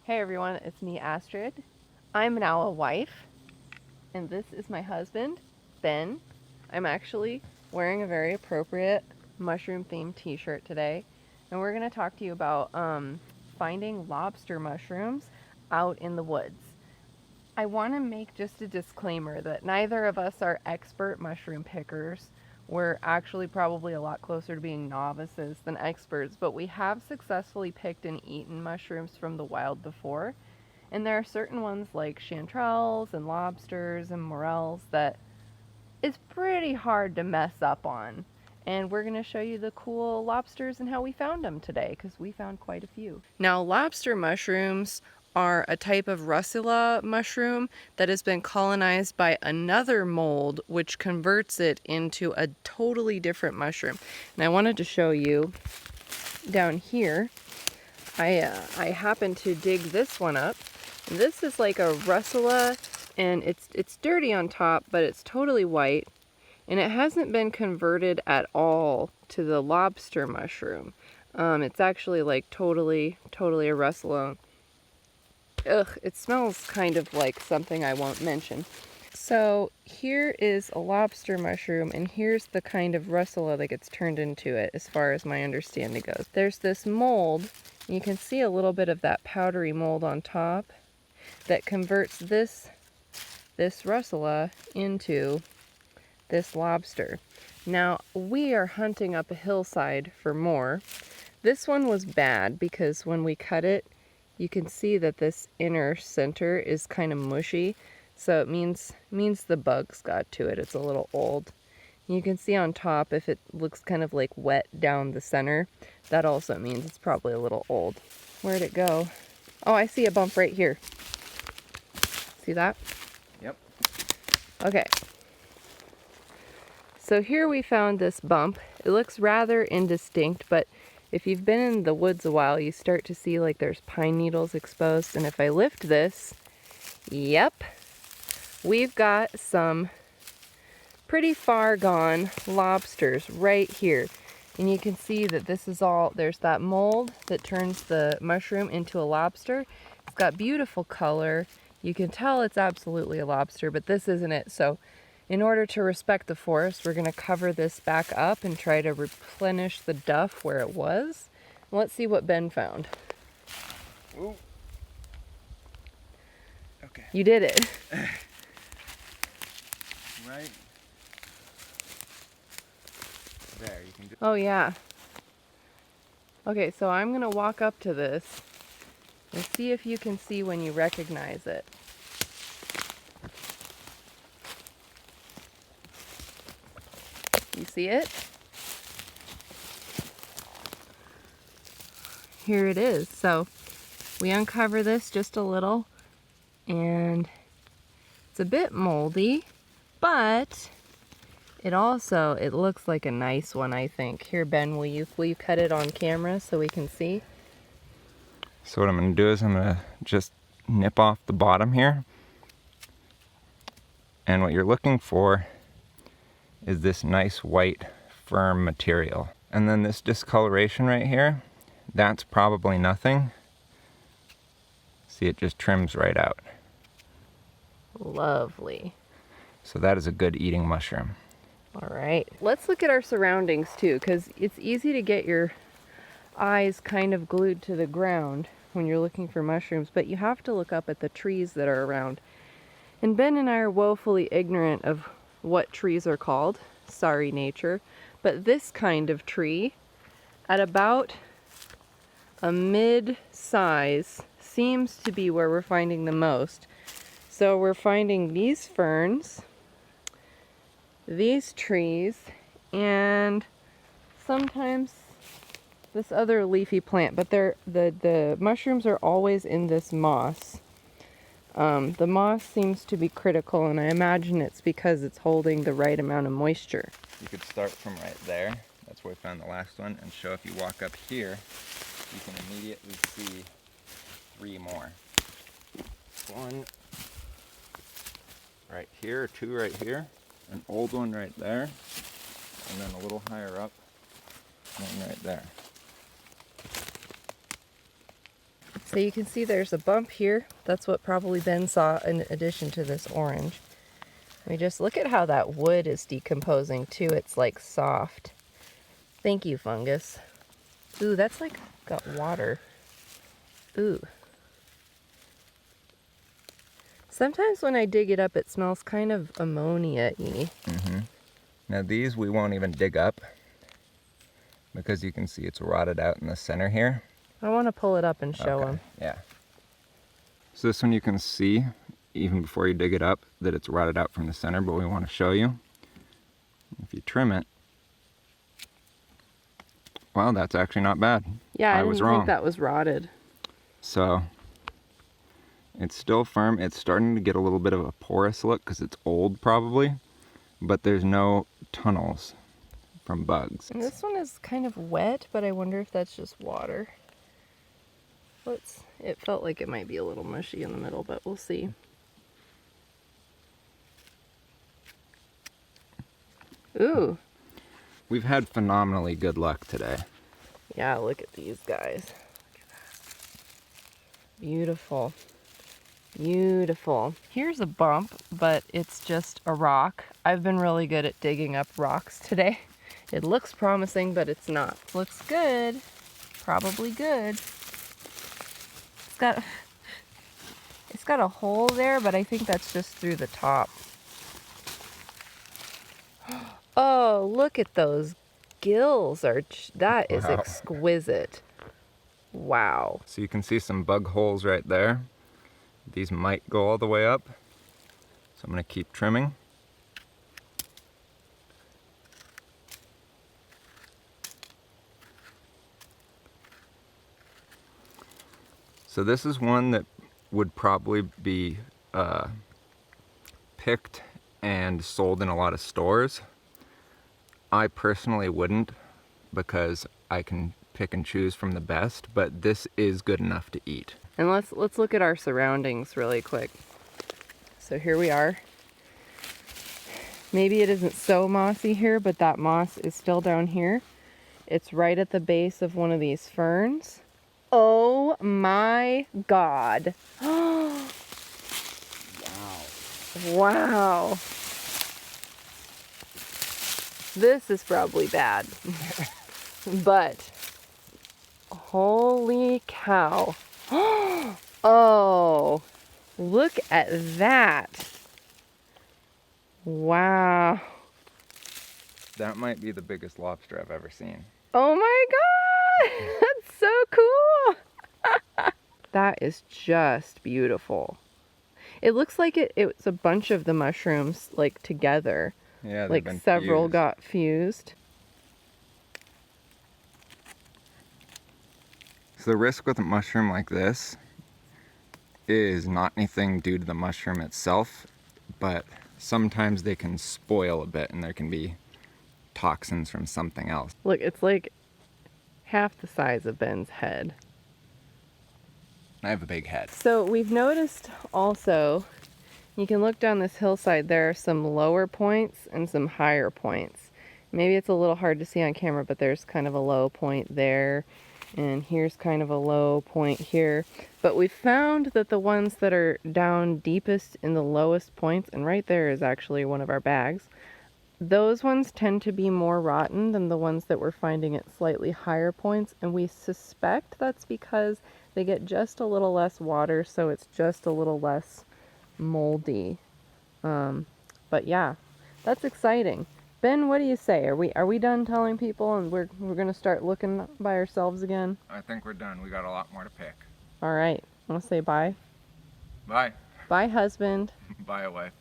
Hey everyone, it's me, Astrid. I'm now a wife, and this is my husband, Ben. I'm actually wearing a very appropriate mushroom-themed t-shirt today, and we're going to talk to you about finding lobster mushrooms out in the woods. I want to make just a disclaimer that neither of us are expert mushroom pickers. We're actually probably a lot closer to being novices than experts, but we have successfully picked and eaten mushrooms from the wild before. And there are certain ones like chanterelles and lobsters and morels that is pretty hard to mess up on. And we're going to show you the cool lobsters and how we found them today, because we found quite a few. Now, lobster mushrooms are a type of russula mushroom that has been colonized by another mold, which converts it into a totally different mushroom. And I wanted to show you down here. I happened to dig this one up. And this is like a russula, and it's dirty on top, but it's totally white. And it hasn't been converted at all to the lobster mushroom. It's actually like totally a russula. Ugh, it smells kind of like something I won't mention. So here is a lobster mushroom, and here's the kind of russula that gets turned into it, as far as my understanding goes. There's this mold, and you can see a little bit of that powdery mold on top that converts this russula into this lobster. Now, we are hunting up a hillside for more. This one was bad because when we cut it, you can see that this inner center is kind of mushy, so it means the bugs got to it. It's a little old. You can see on top, if it looks kind of like wet down the center, that also means it's probably a little old. Where'd it go? Oh, I see a bump right here. See that? Yep. Okay. So here we found this bump. It looks rather indistinct, but if you've been in the woods a while, you start to see like there's pine needles exposed. And if I lift this, yep, we've got some pretty far gone lobsters right here. And you can see that this is all, there's that mold that turns the mushroom into a lobster. It's got beautiful color. You can tell it's absolutely a lobster, but this isn't it. So in order to respect the forest, we're going to cover this back up and try to replenish the duff where it was. Let's see what Ben found. Ooh. Okay. You did it. Right there, you can do. Oh yeah. Okay, so I'm going to walk up to this and see if you can see when you recognize it. You see it? Here it is. So we uncover this just a little, and it's a bit moldy, but it looks like a nice one, I think. Here, Ben, will you cut it on camera so we can see? So what I'm going to do is I'm going to just nip off the bottom here. And what you're looking for is this nice white firm material. And then this discoloration right here, that's probably nothing. See, it just trims right out. Lovely. So that is a good eating mushroom. All right, let's look at our surroundings too, because it's easy to get your eyes kind of glued to the ground when you're looking for mushrooms, but you have to look up at the trees that are around. And Ben and I are woefully ignorant of what trees are called. Sorry, nature. But this kind of tree, at about a mid-size, seems to be where we're finding the most. So we're finding these ferns, these trees, and sometimes this other leafy plant, but the mushrooms are always in this moss. The moss seems to be critical, and I imagine it's because it's holding the right amount of moisture. You could start from right there. That's where we found the last one. And show if you walk up here, you can immediately see 3 more. One right here, 2 right here, an old one right there, and then a little higher up, one right there. So you can see there's a bump here. That's what probably Ben saw in addition to this orange. We just look at how that wood is decomposing too. It's like soft. Thank you, fungus. Ooh, that's like got water. Ooh. Sometimes when I dig it up, it smells kind of ammonia-y. Now these we won't even dig up because you can see it's rotted out in the center here. I want to pull it up and show them. Yeah. So this one you can see, even before you dig it up, that it's rotted out from the center, but we want to show you. If you trim it, well, that's actually not bad. Yeah, I was didn't wrong. think that was rotted. So it's still firm. It's starting to get a little bit of a porous look because it's old probably, but there's no tunnels from bugs. And this one is kind of wet, but I wonder if that's just water. It felt like it might be a little mushy in the middle, but we'll see. Ooh. We've had phenomenally good luck today. Yeah, look at these guys. Look at that. Beautiful. Beautiful. Here's a bump, but it's just a rock. I've been really good at digging up rocks today. It looks promising, but it's not. Looks good. Probably good. It's got a hole there, but I think that's just through the top. Oh, look at those gills. That is Wow. exquisite. Wow. So you can see some bug holes right there. These might go all the way up. So I'm going to keep trimming. So this is one that would probably be picked and sold in a lot of stores. I personally wouldn't because I can pick and choose from the best, but this is good enough to eat. And let's look at our surroundings really quick. So here we are. Maybe it isn't so mossy here, but that moss is still down here. It's right at the base of one of these ferns. Oh my God. Wow. Wow. This is probably bad. But holy cow. Oh, look at that. Wow. That might be the biggest lobster I've ever seen. Oh my God. That's so cool. That is just beautiful. It looks like it's a bunch of the mushrooms like together. Yeah, like several fused. got fused. So the risk with a mushroom like this is not anything due to the mushroom itself, but sometimes they can spoil a bit and there can be toxins from something else. Look, it's like half the size of Ben's head. I have a big head. So we've noticed also, you can look down this hillside, there are some lower points and some higher points. Maybe it's a little hard to see on camera, but there's kind of a low point there, and here's kind of a low point here. But we found that the ones that are down deepest in the lowest points, and right there is actually one of our bags, those ones tend to be more rotten than the ones that we're finding at slightly higher points, and we suspect that's because they get just a little less water, so it's just a little less moldy. But yeah, that's exciting. Ben, what do you say? Are we done telling people and we're gonna start looking by ourselves again? I think we're done. We got a lot more to pick. All right, want to say bye? Bye. Bye, husband. Bye, wife.